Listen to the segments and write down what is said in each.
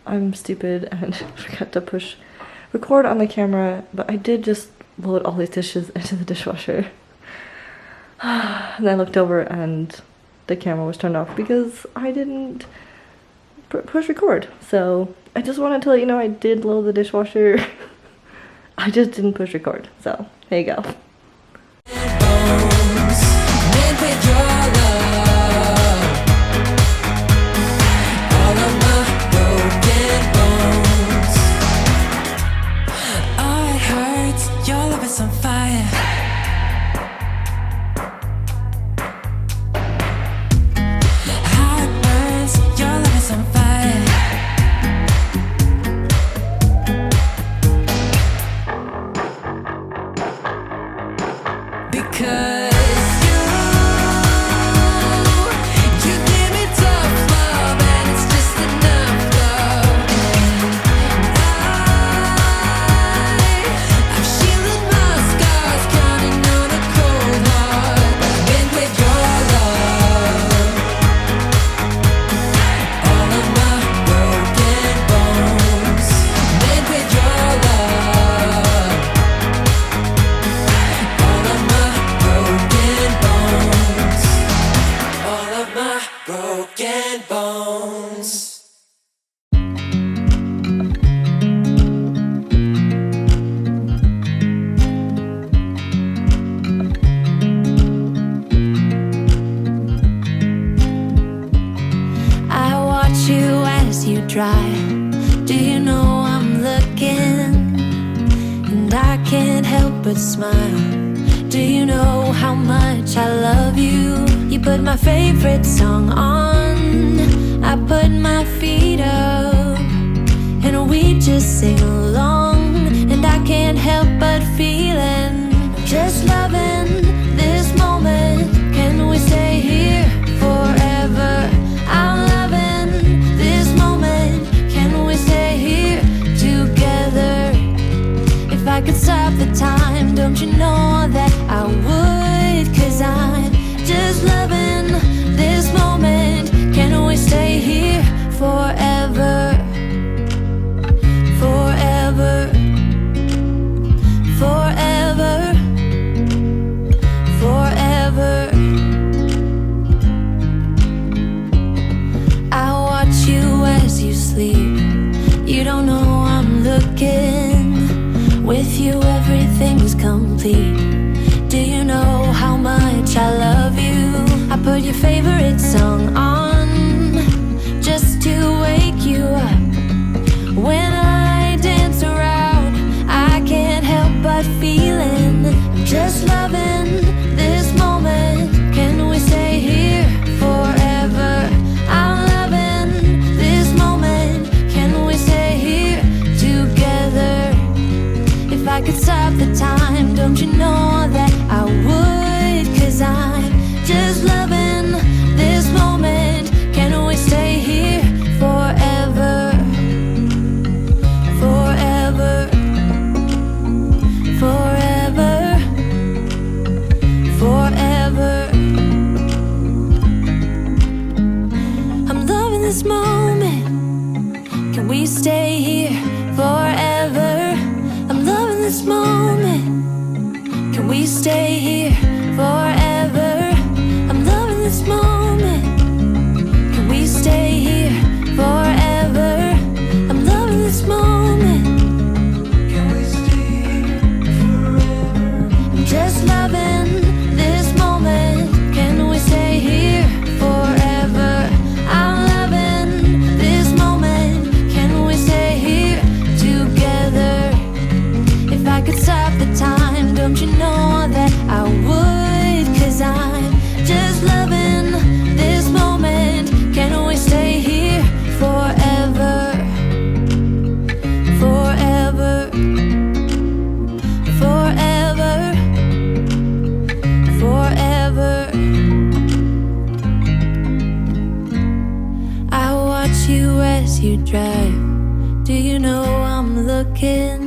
I'm stupid and forgot to push record on the camera, but I did just load all these dishes into the dishwasher. And I looked over and the camera was turned off because I didn't push record. So I just wanted to let you know I did load the dishwasher. I just didn't push record. So here you go. Do you know I'm looking, and I can't help but smile? Do you know how much I love you? You put my favorite song on, I put my feet up, and we just sing along, and I can't help but feeling, just loving this moment. Can we stay here forever? I'm loving this moment. Can we stay here together? If I could stop the time, don't you know that I would? 'Cause I'm just loving this moment. Can we stay here forever? Forever. Forever. Forever. I watch you as you sleep. You don't know I'm looking. With you everything's complete. Do you know how much I love you? I put your favorite song on just to wake you up. When I dance around, I can't help but feeling, I'm just loving this moment. Can we stay here forever? I'm loving this moment. Can we stay here together? If I could stop the time, don't you know that I would? 'Cause I'm just loving this moment. Can we stay here forever? Forever. Forever. Forever. I'm loving this moment. Can we stay here forever? I'm loving this moment. Can we stay here forever? I'm loving this moment. Can we stay here forever? I'm loving this moment. Can we stay here forever? I'm just loving this moment. Can we stay here forever? I'm loving this moment. Can we stay here together? If I could stop the time, don't you know that I would? 'Cause I'm just loving this moment. Can we stay here forever? Forever. Forever. Forever. I watch you as you drive. Do you know I'm looking?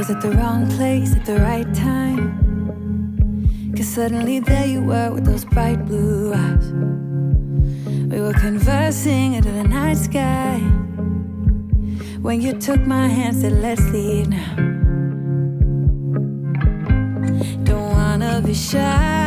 was at the wrong place at the right time. 'Cause suddenly there you were with those bright blue eyes. We were conversing under the night sky when you took my hand, said let's leave now. Don't wanna be shy,